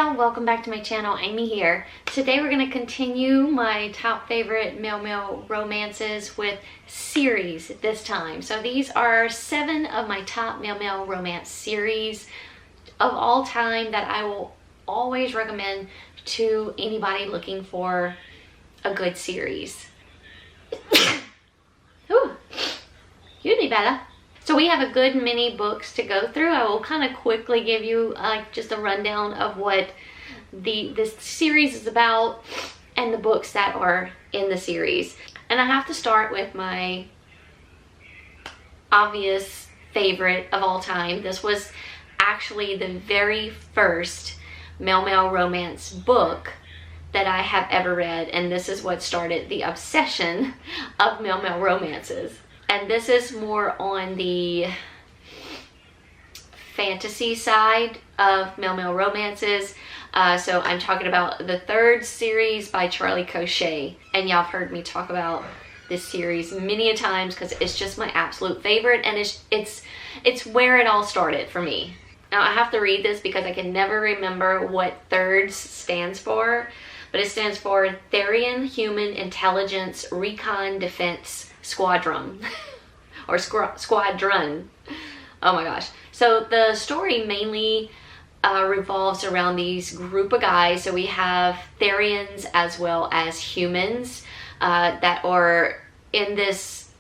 y'all, welcome back to my channel. Aimee here. Today we're going to continue my top favorite male romances with series this time. So these are 7 of my top male romance series of all time that I will always recommend to anybody looking for a good series. Ooh, you'd be better. So we have a good many books to go through. I will kind of quickly give you just a rundown of what this series is about and the books that are in the series. And I have to start with my obvious favorite of all time. This was actually the very first male romance book that I have ever read, and this is what started the obsession of male romances. And this is more on the fantasy side of male romances. So I'm talking about the 3rd series by Charlie Cochet. And y'all have heard me talk about this series many a times because it's just my absolute favorite, and it's where it all started for me. Now I have to read this because I can never remember what thirds stands for, but it stands for Therian Human Intelligence Recon Defense Squadron or Squadron. Oh my gosh. So the story mainly revolves around these group of guys. So we have Therians as well as humans that are in this,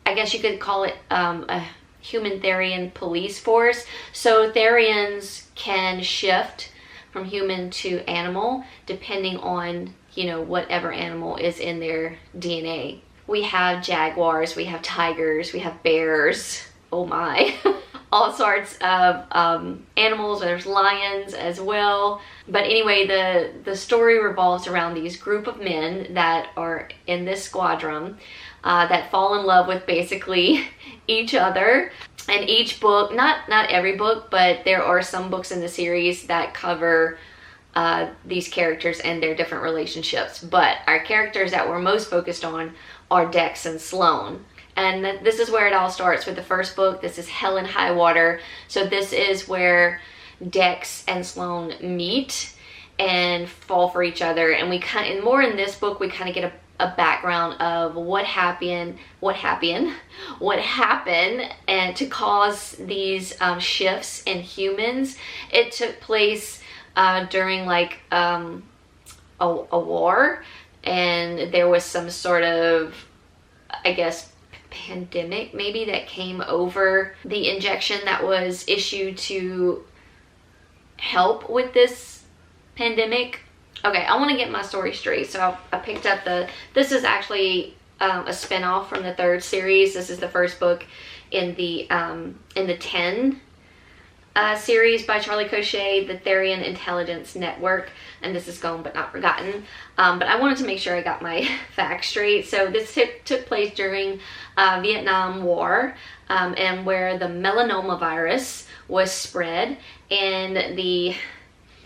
I guess you could call it a human Therian police force. So Therians can shift from human to animal depending on, you know, whatever animal is in their DNA. We have jaguars, we have tigers, we have bears, oh my, all sorts of animals. There's lions as well. But anyway, the story revolves around these group of men that are in this squadron that fall in love with basically each other. And each book, not every book, but there are some books in the series that cover these characters and their different relationships. But our characters that we're most focused on are Dex and Sloane. And this is where it all starts with the first book. This is Hell and High Water. So this is where Dex and Sloane meet and fall for each other. And we kind of, more in this book, we kind of get a background of what happened and to cause these shifts in humans. It took place during like a war, and there was some sort of, I guess, pandemic maybe that came over the injection that was issued to help with this pandemic. Okay, I want to get my story straight. So I picked up this is actually a spin-off from the 3rd series. This is the first book in the 10 series by Charlie Cochet, the Therian Intelligence Network, and this is Gone But Not Forgotten. But I wanted to make sure I got my facts straight. So this took place during Vietnam War, and where the melanoma virus was spread, and it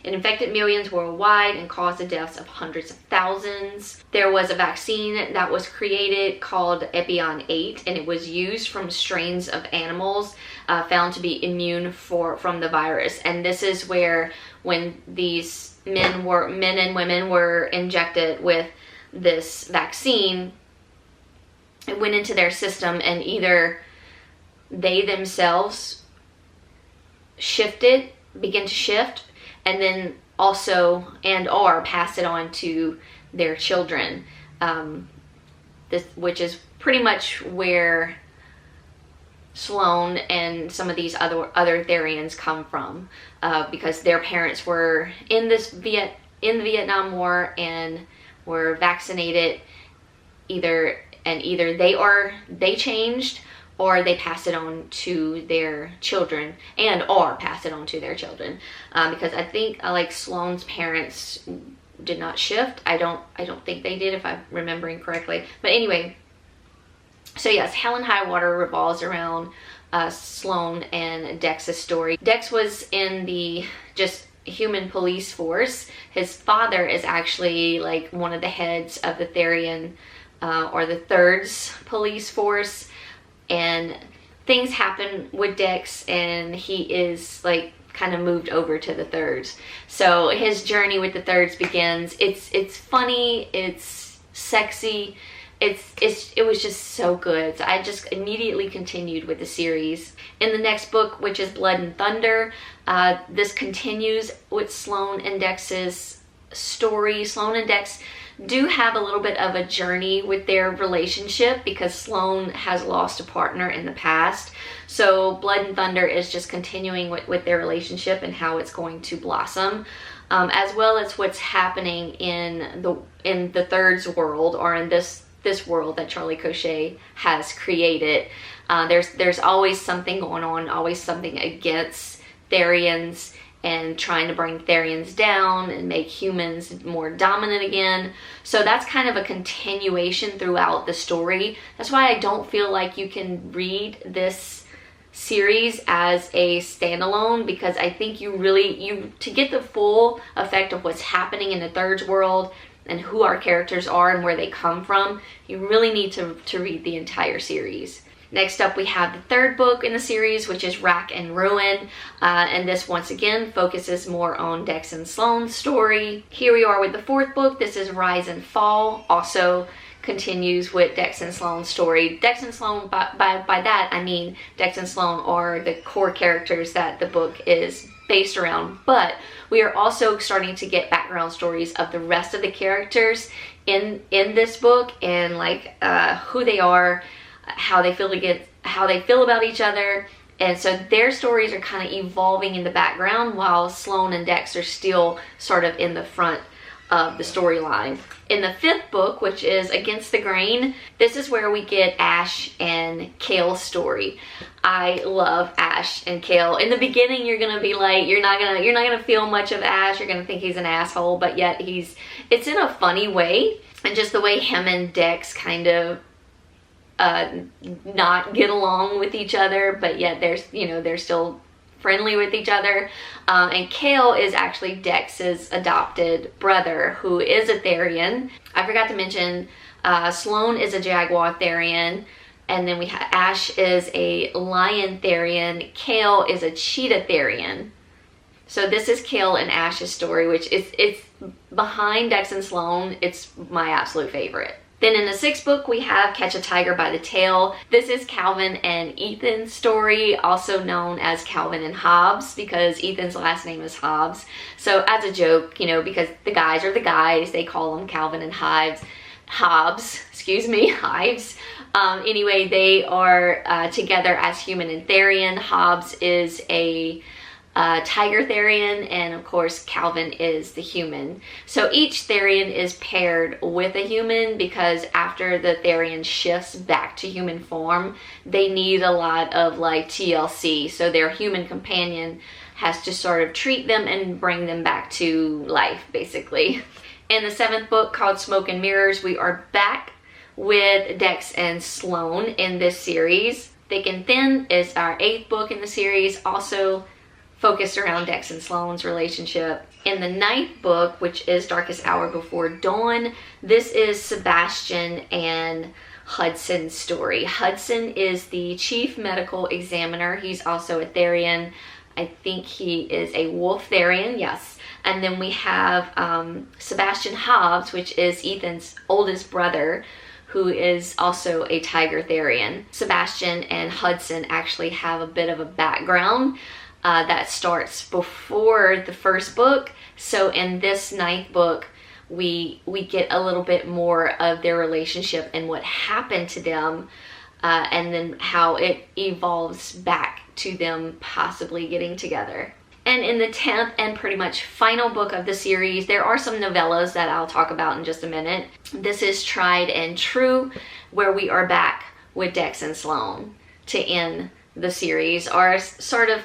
infected millions worldwide and caused the deaths of hundreds of thousands. There was a vaccine that was created called Epion 8, and it was used from strains of animals found to be immune from the virus. And this is where, when these men and women were injected with this vaccine, it went into their system, and either they themselves began to shift, and then also or pass it on to their children. Which is pretty much where Sloane and some of these other Therians come from, because their parents were in the Vietnam War and were vaccinated. Either they changed, or they passed it on to their children, or passed it on to their children. Because I think like Sloane's parents did not shift. I don't think they did, if I'm remembering correctly. But anyway, so yes, Hell and High Water revolves around Sloane and Dex's story. Dex was in the just human police force. His father is actually like one of the heads of the Therian or the 3rd's police force. And things happen with Dex, and he is like kind of moved over to the thirds. So his journey with the thirds begins. It's funny, it's sexy, it was just so good. So I just immediately continued with the series. In the next book, which is Blood and Thunder, this continues with Sloane and Dex's story. Sloane and Dex do have a little bit of a journey with their relationship because Sloane has lost a partner in the past. So Blood and Thunder is just continuing with their relationship and how it's going to blossom, as well as what's happening in the thirds world, or in this world that Charlie Cochet has created. There's always something going on, always something against Therians, and trying to bring Therians down and make humans more dominant again. So that's kind of a continuation throughout the story. That's why I don't feel like you can read this series as a standalone, because I think to get the full effect of what's happening in the thirds world and who our characters are and where they come from, you really need to read the entire series. Next up, we have the third book in the series, which is Rack and Ruin. And this, once again, focuses more on Dex and Sloane's story. Here we are with the fourth book. This is Rise and Fall. Also continues with Dex and Sloane's story. Dex and Sloane, by that, I mean Dex and Sloane are the core characters that the book is based around. But we are also starting to get background stories of the rest of the characters in this book, and like who they are, how they feel about each other. And so their stories are kind of evolving in the background while Sloane and Dex are still sort of in the front of the storyline. In the fifth book, which is Against the Grain, this is where we get Ash and Cale's story. I love Ash and Cale. In the beginning, you're gonna be like, you're not gonna feel much of Ash. You're gonna think he's an asshole, but yet it's in a funny way, and just the way him and Dex kind of not get along with each other, but yet they're still friendly with each other. And Cale is actually Dex's adopted brother, who is a Therian. I forgot to mention, Sloane is a Jaguar Therian, and then we have Ash is a Lion Therian. Cale is a Cheetah Therian. So this is Cale and Ash's story, which it's behind Dex and Sloane. It's my absolute favorite. Then in the sixth book, we have Catch a Tiger by the Tail. This is Calvin and Ethan's story, also known as Calvin and Hobbes, because Ethan's last name is Hobbes. So as a joke, because the guys are the guys, they call them Calvin and Hobbes. Anyway, they are together as human and Therian. Hobbes is a Tiger Therian, and of course Calvin is the human. So each Therian is paired with a human, because after the Therian shifts back to human form, they need a lot of like TLC, so their human companion has to sort of treat them and bring them back to life, basically. In the seventh book, called Smoke and Mirrors, we are back with Dex and Sloane in this series. Thick and Thin is our eighth book in the series, also focused around Dex and Sloane's relationship. In the ninth book, which is Darkest Hour Before Dawn, this is Sebastian and Hudson's story. Hudson is the chief medical examiner. He's also a Therian. I think he is a wolf Therian, yes. And then we have Sebastian Hobbes, which is Ethan's oldest brother, who is also a Tiger Therian. Sebastian and Hudson actually have a bit of a background that starts before the first book. So in this ninth book, we get a little bit more of their relationship and what happened to them, and then how it evolves back to them possibly getting together. And in the 10th and pretty much final book of the series, there are some novellas that I'll talk about in just a minute. This is Tried and True, where we are back with Dex and Sloane to end the series, or sort of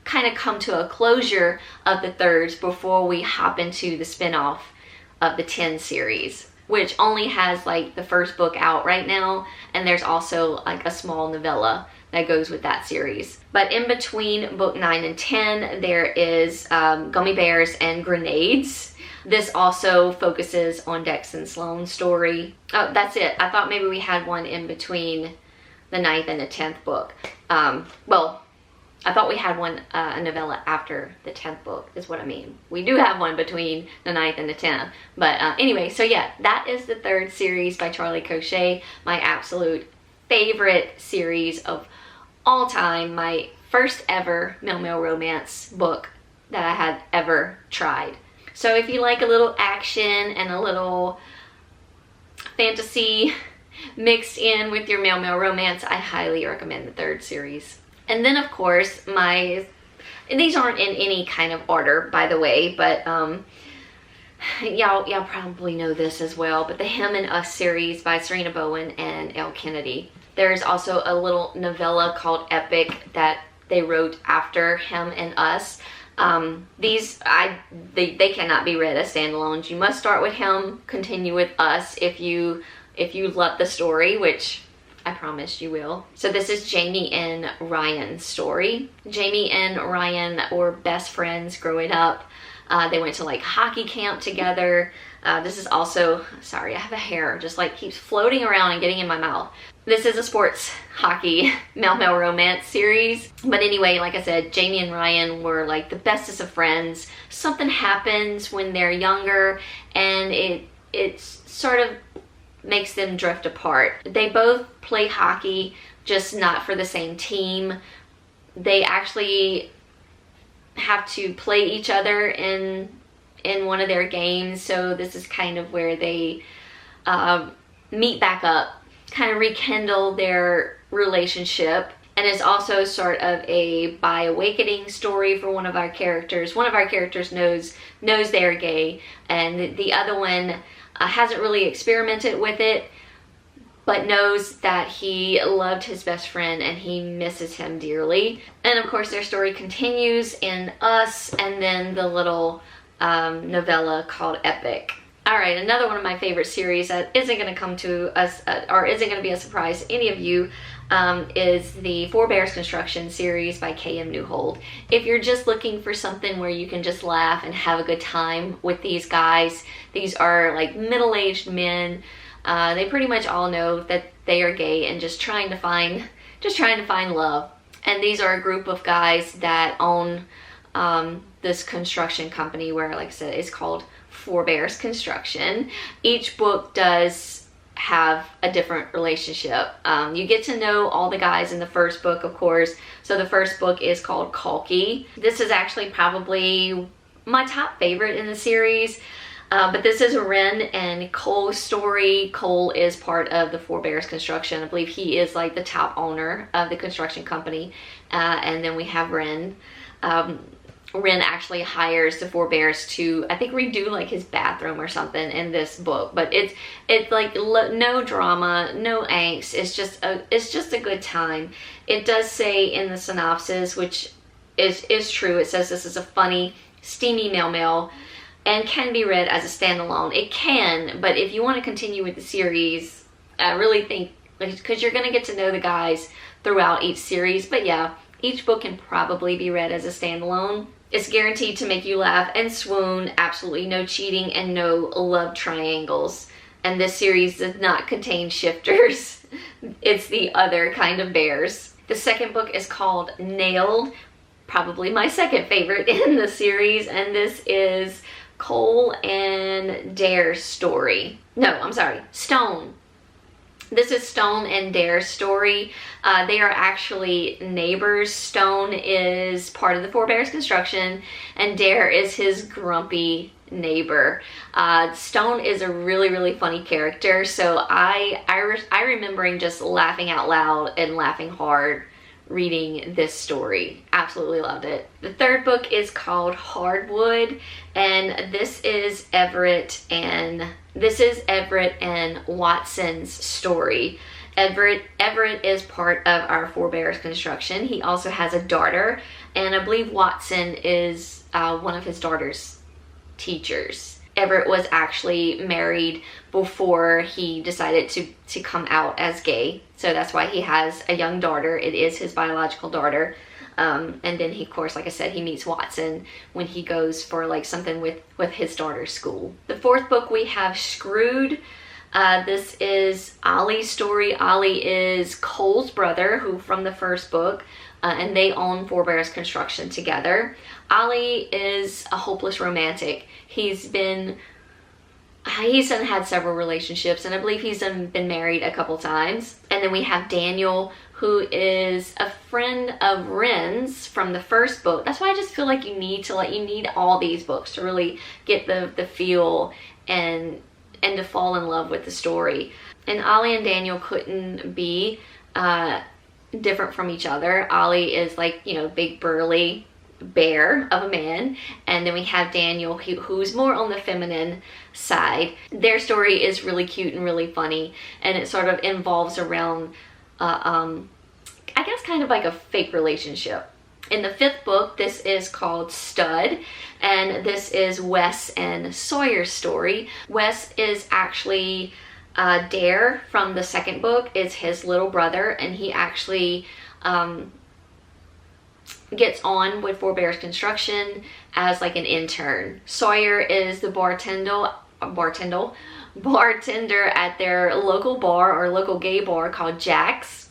kind of come to a closure of the thirds before we hop into the spin-off of the 10 series, which only has like the first book out right now, and there's also like a small novella that goes with that series. But in between book 9 and 10, there is Gummy Bears and Grenades. This also focuses on Dex and Sloane's story. Oh, that's it. I thought maybe we had one in between the 9th and the 10th book. Well, I thought we had one, a novella after the 10th book is what I mean. We do have one between the 9th and the 10th. But anyway, so yeah, that is the 3rd series by Charlie Cochet. My absolute favorite series of all time. My first ever male romance book that I had ever tried. So if you like a little action and a little fantasy mixed in with your male romance, I highly recommend the 3rd series. And then of course and these aren't in any kind of order, by the way, but y'all probably know this as well, but the Him and Us series by Sarina Bowen and Elle Kennedy. There's also a little novella called Epic that they wrote after Him and Us. They cannot be read as standalones. You must start with Him, continue with Us if you love the story, which I promise you will. So this is Jamie and Ryan's story. Jamie and Ryan were best friends growing up. They went to like hockey camp together. This is also, sorry, I have a hair just like keeps floating around and getting in my mouth. This is a sports hockey male romance series. But anyway, like I said, Jamie and Ryan were like the bestest of friends. Something happens when they're younger and it sort of makes them drift apart. They both play hockey, just not for the same team. They actually have to play each other in one of their games, so this is kind of where they meet back up, kind of rekindle their relationship. And it's also sort of a bi awakening story for one of our characters. One of our characters knows they're gay, and the other one hasn't really experimented with it, but knows that he loved his best friend and he misses him dearly. And of course their story continues in Us, and then the little novella called Epic. Alright, another one of my favorite series that isn't going to come to us, or isn't going to be a surprise to any of you, is the Four Bears Construction series by K.M. Neuhold. If you're just looking for something where you can just laugh and have a good time with these guys, these are like middle-aged men. They pretty much all know that they are gay and just trying to find love. And these are a group of guys that own this construction company where, like I said, it's called Four Bears Construction. Each book does have a different relationship. You get to know all the guys in the first book, of course. So the first book is called Calky. This is actually probably my top favorite in the series. But this is Wren and Cole's story. Cole is part of the Four Bears Construction. I believe he is like the top owner of the construction company. And then we have Wren. Wren actually hires the Four Bears to, I think, redo like his bathroom or something in this book. But it's like no drama, no angst. It's just a good time. It does say in the synopsis, which is true. It says this is a funny, steamy male and can be read as a standalone. It can, but if you want to continue with the series, I really think, because you're going to get to know the guys throughout each series. But yeah, each book can probably be read as a standalone. It's guaranteed to make you laugh and swoon, absolutely no cheating and no love triangles. And this series does not contain shifters. It's the other kind of bears. The second book is called Neuhold, probably my second favorite in the series, and this is Cole and Dare's story. No, I'm sorry, Stone. This is Stone and Dare's story. They are actually neighbors. Stone is part of the Four Bears Construction, and Dare is his grumpy neighbor. Stone is a really, really funny character, so I remembering just laughing out loud and laughing hard reading this story. Absolutely loved it. The third book is called Hardwood, and this is Everett and Watson's story. Everett is part of our Four Bears Construction. He also has a daughter, and I believe Watson is one of his daughter's teachers. Everett was actually married before he decided to come out as gay. So that's why he has a young daughter. It is his biological daughter. And then he, of course, like I said, he meets Watson when he goes for like something with his daughter's school. The fourth book we have Screwed. This is Ollie's story. Ollie is Cole's brother, who from the first book and they own Forebears Construction together. Ollie is a hopeless romantic. He's had several relationships, and I believe he's been married a couple times. And then we have Daniel, who is a friend of Wren's from the first book. That's why I just feel like you need all these books to really get the feel and to fall in love with the story. And Ollie and Daniel couldn't be different from each other. Ollie is like, big burly bear of a man, and then we have Daniel, who's more on the feminine side. Their story is really cute and really funny, and it sort of involves around I guess kind of like a fake relationship. In the 5th book, this is called Stud, and this is Wes and Sawyer's story. Wes is actually Dare from the 2nd book is his little brother, and he actually gets on with Forebears Construction as like an intern. Sawyer is the bartender at their local bar or local gay bar called Jack's.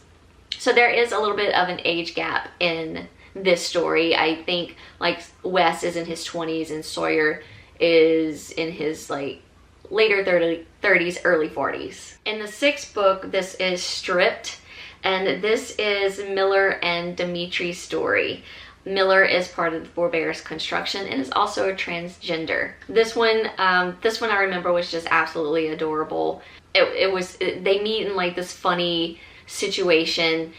So there is a little bit of an age gap in this story. I think like Wes is in his 20s and Sawyer is in his like later 30s, early 40s. In the 6th book, this is Stripped, and this is Miller and Dimitri's story. Miller is part of the Forebears Construction and is also a transgender. This one I remember was just absolutely adorable. They meet in like this funny situation.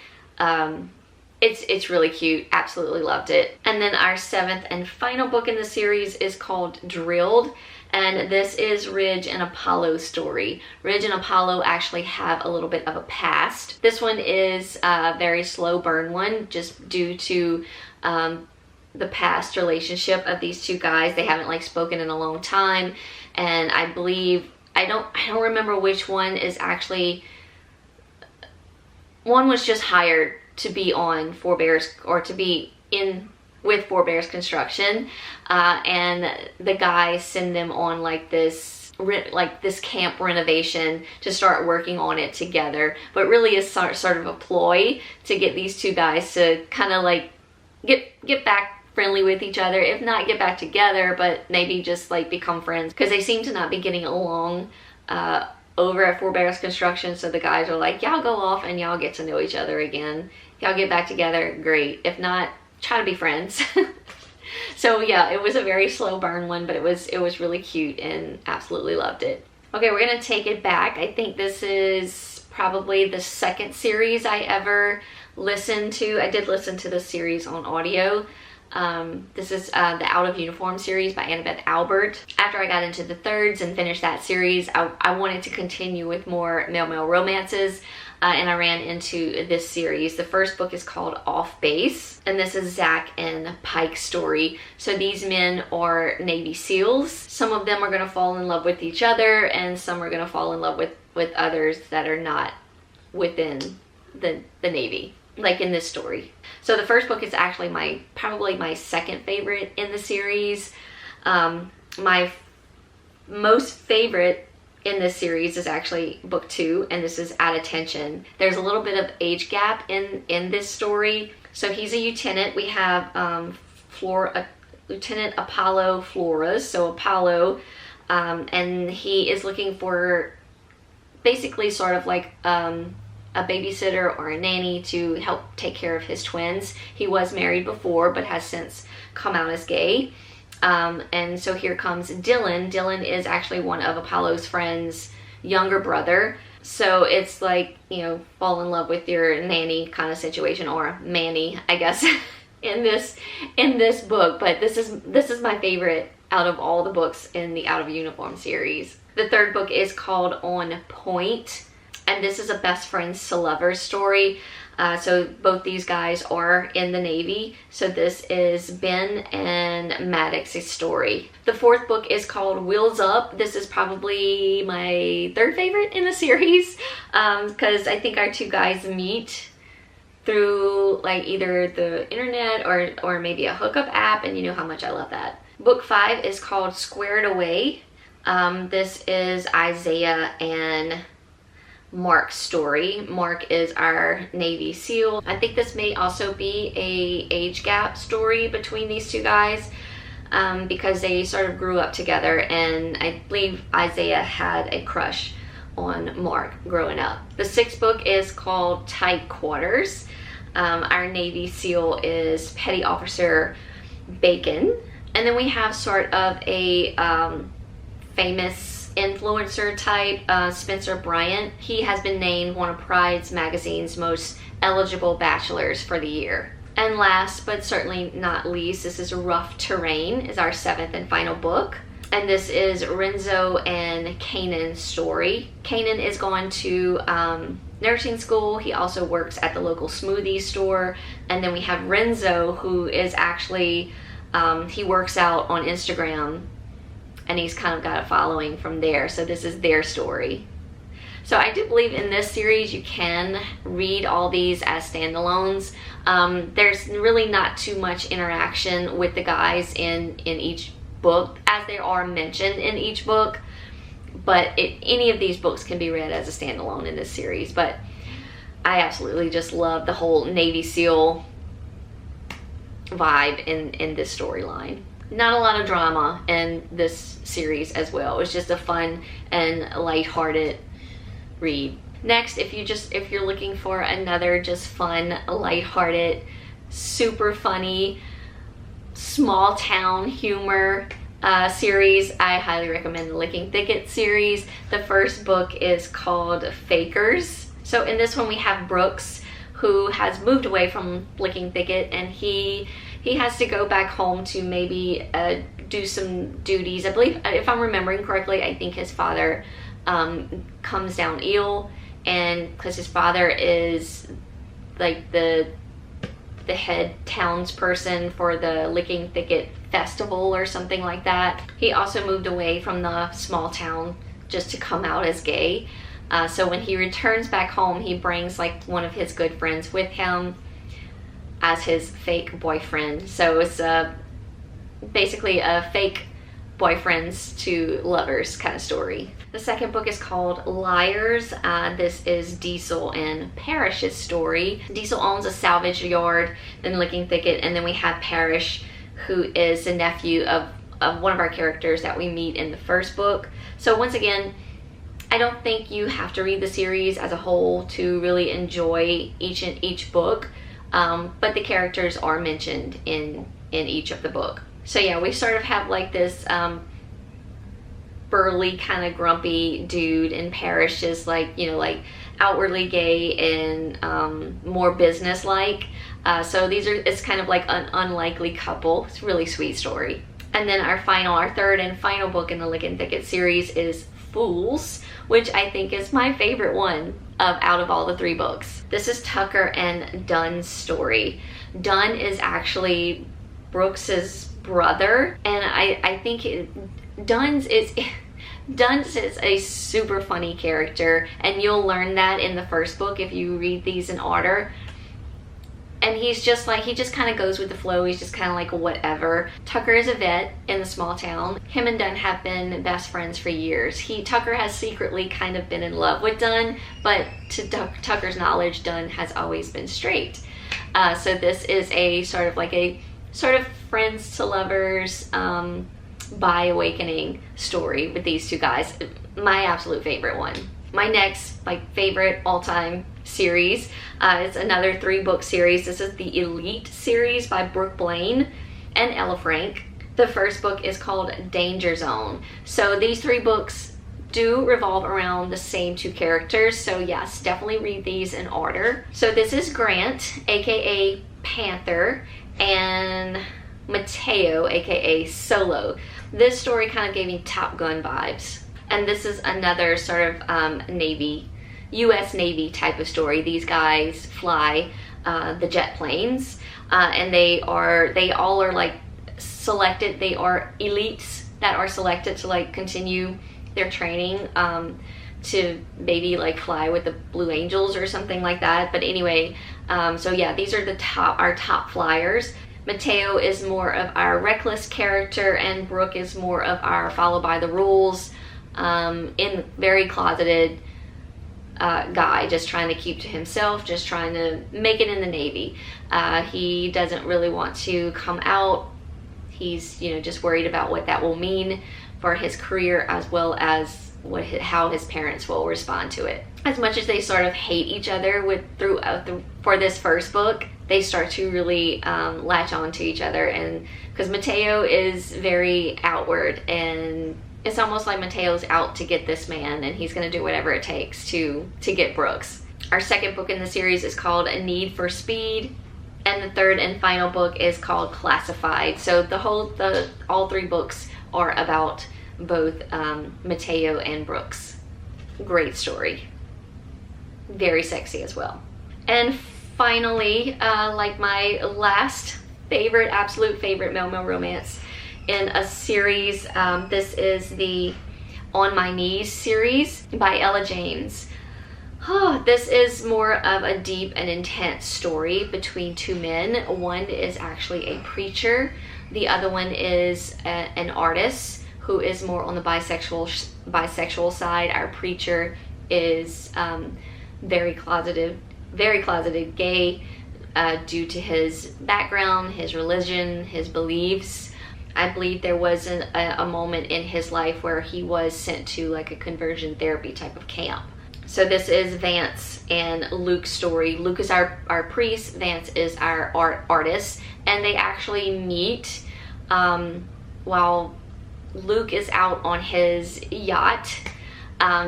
It's really cute. Absolutely loved it. And then our 7th and final book in the series is called Drilled, and this is Ridge and Apollo's story. Ridge and Apollo actually have a little bit of a past. This one is a very slow burn one, just due to the past relationship of these two guys. They haven't like spoken in a long time, and I believe I don't remember which one is actually. One was just hired to be on Forebears or to be in with Forebears Construction, and the guys send them on like this camp renovation to start working on it together, but really is sort of a ploy to get these two guys to kind of like get back friendly with each other, if not get back together, but maybe just like become friends, because they seem to not be getting along over at Forebears Construction. So the guys are like, y'all go off and y'all get to know each other again. Y'all get back together, great. If not, try to be friends. So yeah, it was a very slow burn one, but it was really cute and absolutely loved it. Okay, we're gonna take it back. I think this is probably the 2nd series I ever listened to. I did listen to this series on audio. This is the Out of Uniform series by Annabeth Albert. After I got into the 3rds and finished that series, I wanted to continue with more male romances, and I ran into this series. The first book is called Off Base, and this is Zach and Pike's story. So these men are Navy SEALs. Some of them are going to fall in love with each other, and some are going to fall in love with others that are not within the Navy, like in this story. So the first book is actually probably my 2nd favorite in the series. My most favorite in this series is actually book 2, and this is At Attention. There's a little bit of age gap in this story. So he's a lieutenant. We have Lieutenant Apollo Flores. So Apollo, and he is looking for basically sort of like a babysitter or a nanny to help take care of his twins. He was married before, but has since come out as gay. And so here comes Dylan. Dylan is actually one of Apollo's friends' younger brother. So it's like, fall in love with your nanny kind of situation, or Manny, I guess, in this book. But this is my favorite out of all the books in the Out of Uniform series. The 3rd book is called On Point, and this is a best friends to lovers story. So both these guys are in the Navy. So this is Ben and Maddox's story. The 4th book is called Wheels Up. This is probably my 3rd favorite in the series, because I think our two guys meet through like either the internet or maybe a hookup app, and you know how much I love that. Book 5 is called Squared Away. This is Isaiah and Mark's story. Mark is our Navy SEAL. I think this may also be a age gap story between these two guys, because they sort of grew up together, and I believe Isaiah had a crush on Mark growing up. The 6th book is called Tight Quarters. Our Navy SEAL is Petty Officer Bacon. And then we have sort of a famous influencer type, Spencer Bryant. He has been named one of Pride's magazine's most eligible bachelors for the year. And last but certainly not least, this is Rough Terrain, is our 7th and final book. And this is Renzo and Kanan's story. Kanan is going to nursing school. He also works at the local smoothie store. And then we have Renzo, who is actually, he works out on Instagram, and he's kind of got a following from there. So this is their story. So I do believe in this series you can read all these as standalones. There's really not too much interaction with the guys in each book, as they are mentioned in each book, but any of these books can be read as a standalone in this series. But I absolutely just love the whole Navy SEAL vibe in this storyline. Not a lot of drama in this series as well. It was just a fun and lighthearted read. Next, if you're looking for another just fun, lighthearted, super funny, small town humor series, I highly recommend the Licking Thicket series. The first book is called Fakers. So in this one we have Brooks, who has moved away from Licking Thicket, and he has to go back home to maybe do some duties. I believe, if I'm remembering correctly, I think his father comes down ill, and because his father is like the head townsperson for the Licking Thicket festival or something like that. He also moved away from the small town just to come out as gay. So when he returns back home, he brings like one of his good friends with him as his fake boyfriend. So it's basically a fake boyfriends to lovers kind of story. The second book is called Liars. This is Diesel and Parrish's story. Diesel owns a salvage yard in Licking Thicket, and then we have Parrish, who is the nephew of one of our characters that we meet in the first book. So once again, I don't think you have to read the series as a whole to really enjoy each book, but the characters are mentioned in each of the book. So yeah, we sort of have like this burly kind of grumpy dude, and Parrish is like, you know, like outwardly gay and more business-like. So it's kind of like an unlikely couple. It's a really sweet story. And then our third and final book in the Licking Thicket series is Fools, which I think is my favorite one out of all the 3 books. This is Tucker and Dunn's story. Dunn is actually Brooks's brother, and I think Dunn's is a super funny character, and you'll learn that in the first book if you read these in order. And he's just like, he just kind of goes with the flow. He's just kind of like whatever. Tucker is a vet in the small town. Him and Dunn have been best friends for years. Tucker has secretly kind of been in love with Dunn, but to Tucker's knowledge, Dunn has always been straight. So this is a sort of friends to lovers, bi awakening story with these two guys. My absolute favorite one. My next favorite all-time series is another 3-book series. This is the Elite series by Brooke, Blaine, and Elle. The first book is called Danger Zone. So these 3 books do revolve around the same 2 characters. So yes, definitely read these in order. So this is Grant, aka Panther, and Mateo, aka Solo. This story kind of gave me Top Gun vibes. And this is another sort of U.S. Navy type of story. These guys fly the jet planes, and they all are like selected. They are elites that are selected to like continue their training to maybe like fly with the Blue Angels or something like that. But anyway, so yeah, these are our top flyers. Mateo is more of our reckless character, and Brooke is more of our follow by the rules, in very closeted guy, just trying to keep to himself, just trying to make it in the Navy. He doesn't really want to come out. He's, just worried about what that will mean for his career, as well as how his parents will respond to it. As much as they sort of hate each other for this first book, they start to really latch on to each other, and because Mateo is very outward, and it's almost like Mateo's out to get this man, and he's going to do whatever it takes to get Brooks. Our second book in the series is called A Need for Speed, and the third and final book is called Classified. So all three books are about both Mateo and Brooks. Great story. Very sexy as well. And finally, like my last favorite, absolute favorite Male romance in a series, this is the On My Knees series by Ella James. This is more of a deep and intense story between two men. One is actually a preacher. The other one is an artist who is more on the bisexual side. Our preacher is very closeted gay due to his background, his religion, his beliefs. I believe there was a moment in his life where he was sent to like a conversion therapy type of camp. So this is Vance and Luke's story. Luke is our priest, Vance is our artist, and they actually meet while Luke is out on his yacht,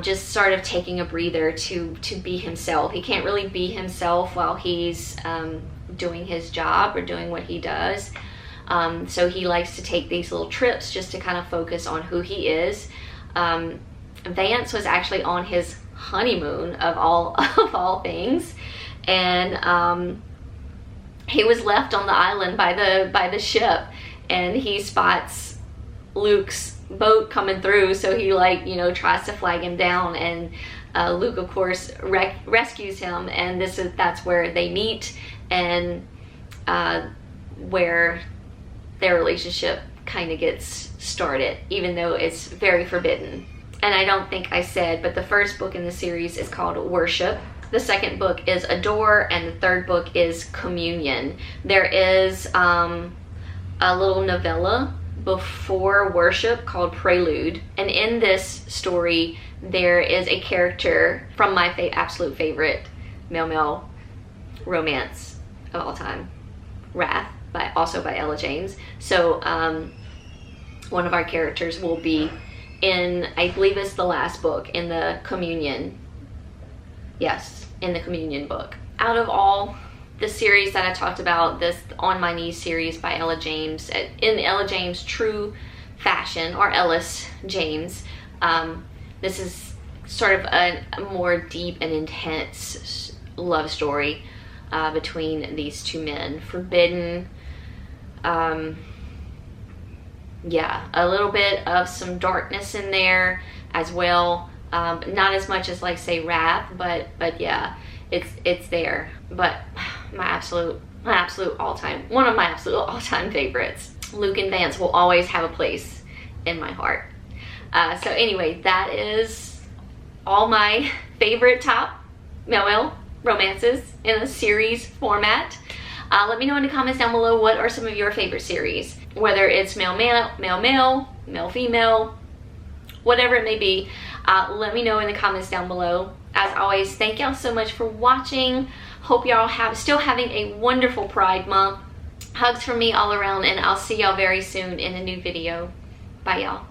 just sort of taking a breather to be himself. He can't really be himself while he's doing his job or doing what he does. So he likes to take these little trips just to kind of focus on who he is. Vance was actually on his honeymoon of all things, and he was left on the island by the ship, and he spots Luke's boat coming through, so he tries to flag him down, and Luke of course rescues him, and that's where they meet, and where their relationship kind of gets started, even though it's very forbidden. And I don't think I said, but the first book in the series is called Worship. The second book is Adore, and the third book is Communion. There is a little novella before Worship called Prelude, and in this story there is a character from my absolute favorite male romance of all time, Wrath, also by Ella James. So one of our characters will be in, I believe it's the last book in the Communion. Yes, in the Communion book. Out of all the series that I talked about, this On My Knees series by Ella James, in Ella James true fashion, or Ellis James, this is sort of a more deep and intense love story between these two men. Forbidden, yeah, a little bit of some darkness in there as well. Not as much as like say Wrath, but yeah, it's there. But my absolute all-time, one of my absolute all-time favorites. Luke and Vance will always have a place in my heart. So anyway, that is all my favorite top male romances in a series format. Let me know in the comments down below, what are some of your favorite series? Whether it's male, female, whatever it may be. Let me know in the comments down below. As always, thank y'all so much for watching. Hope y'all still having a wonderful Pride Month. Hugs from me all around, and I'll see y'all very soon in a new video. Bye y'all.